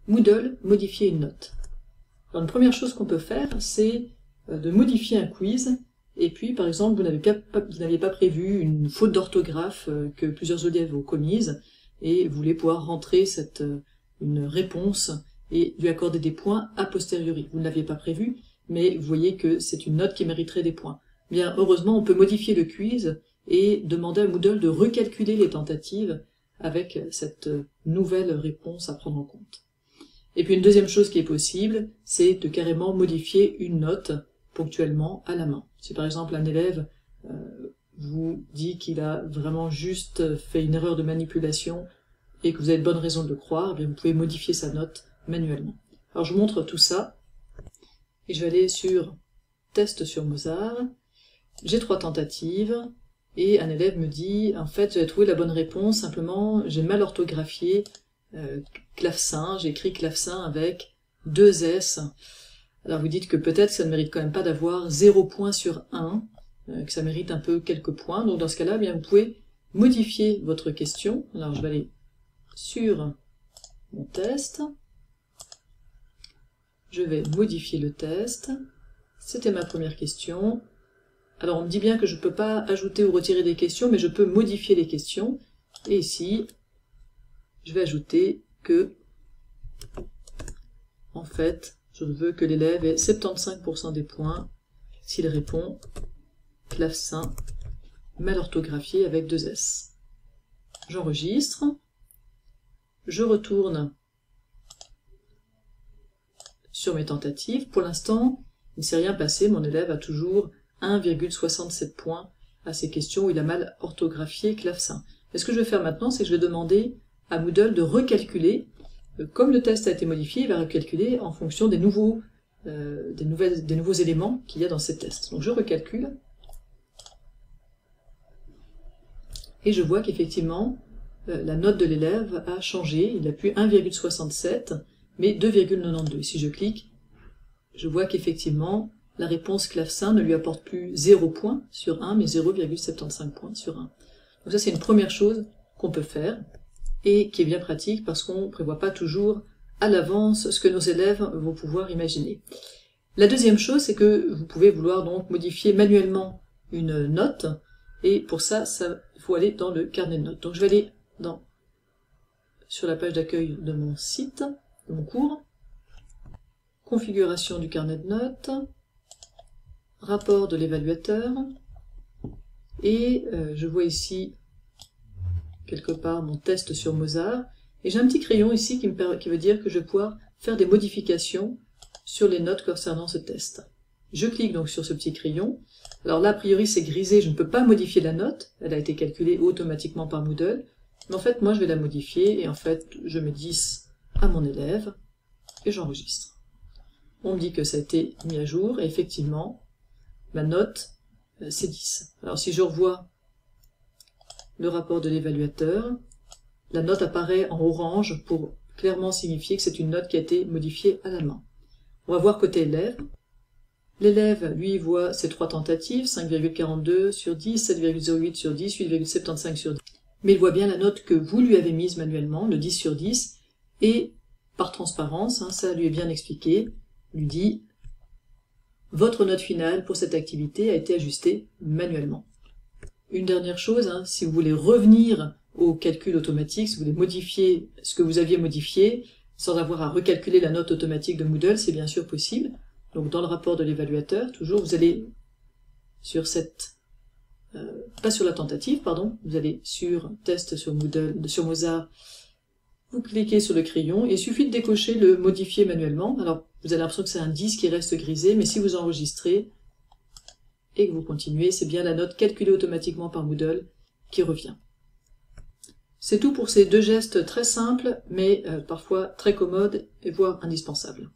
Moodle, modifier une note. Alors, une première chose qu'on peut faire, c'est de modifier un quiz, et puis par exemple vous n'aviez pas prévu une faute d'orthographe que plusieurs élèves ont commise, et vous voulez pouvoir rentrer une réponse et lui accorder des points a posteriori. Vous ne l'aviez pas prévu, mais vous voyez que c'est une note qui mériterait des points. Bien, heureusement, on peut modifier le quiz et demander à Moodle de recalculer les tentatives avec cette nouvelle réponse à prendre en compte. Et puis une deuxième chose qui est possible, c'est de carrément modifier une note ponctuellement à la main. Si par exemple un élève vous dit qu'il a vraiment juste fait une erreur de manipulation et que vous avez de bonnes raisons de le croire, eh bien vous pouvez modifier sa note manuellement. Alors je vous montre tout ça, et je vais aller sur Test sur Mozart. J'ai 3 tentatives, et un élève me dit, en fait j'ai trouvé la bonne réponse, simplement j'ai mal orthographié clavecin, j'ai écrit clavecin avec 2 S. Alors vous dites que peut-être ça ne mérite quand même pas d'avoir 0 point sur 1, que ça mérite un peu quelques points, donc dans ce cas-là, bien vous pouvez modifier votre question. Alors je vais aller sur mon test, je vais modifier le test, c'était ma première question. Alors on me dit bien que je ne peux pas ajouter ou retirer des questions, mais je peux modifier les questions, et ici, je vais ajouter que, en fait, je veux que l'élève ait 75% des points s'il répond clavecin mal orthographié avec 2 S. J'enregistre, je retourne sur mes tentatives. Pour l'instant, il ne s'est rien passé, mon élève a toujours 1,67 points à ces questions où il a mal orthographié clavecin. Et ce que je vais faire maintenant, c'est que je vais demander à Moodle de recalculer. Comme le test a été modifié, il va recalculer en fonction des nouveaux éléments qu'il y a dans ces tests. Donc je recalcule, et je vois qu'effectivement, la note de l'élève a changé. Il n'a plus 1,67, mais 2,92. Si je clique, je vois qu'effectivement, la réponse clavecin ne lui apporte plus 0 point sur 1, mais 0,75 points sur 1. Donc ça, c'est une première chose qu'on peut faire, et qui est bien pratique parce qu'on ne prévoit pas toujours à l'avance ce que nos élèves vont pouvoir imaginer. La deuxième chose, c'est que vous pouvez vouloir donc modifier manuellement une note, et pour ça, il faut aller dans le carnet de notes. Donc je vais aller sur la page d'accueil de mon site, de mon cours, configuration du carnet de notes, rapport de l'évaluateur, et je vois ici quelque part mon test sur Mozart, et j'ai un petit crayon ici qui veut dire que je vais pouvoir faire des modifications sur les notes concernant ce test. Je clique donc sur ce petit crayon. Alors là, a priori, c'est grisé, je ne peux pas modifier la note, elle a été calculée automatiquement par Moodle, mais en fait, moi, je vais la modifier, et en fait, je mets 10 à mon élève, et j'enregistre. On me dit que ça a été mis à jour, et effectivement, ma note, c'est 10. Alors si je revois le rapport de l'évaluateur, la note apparaît en orange pour clairement signifier que c'est une note qui a été modifiée à la main. On va voir côté élève. L'élève, lui, voit ses 3 tentatives, 5,42 sur 10, 7,08 sur 10, 8,75 sur 10. Mais il voit bien la note que vous lui avez mise manuellement, le 10 sur 10, et par transparence, ça lui est bien expliqué, lui dit « Votre note finale pour cette activité a été ajustée manuellement ». Une dernière chose, si vous voulez revenir au calcul automatique, si vous voulez modifier ce que vous aviez modifié, sans avoir à recalculer la note automatique de Moodle, c'est bien sûr possible. Donc dans le rapport de l'évaluateur, toujours, vous allez sur pas sur la tentative, pardon, vous allez sur Test sur Moodle, sur Mozart, vous cliquez sur le crayon, et il suffit de décocher le modifier manuellement. Alors vous avez l'impression que c'est un 10 qui reste grisé, mais si vous enregistrez, et que vous continuez, c'est bien la note calculée automatiquement par Moodle qui revient. C'est tout pour ces 2 gestes très simples, mais parfois très commodes et voire indispensables.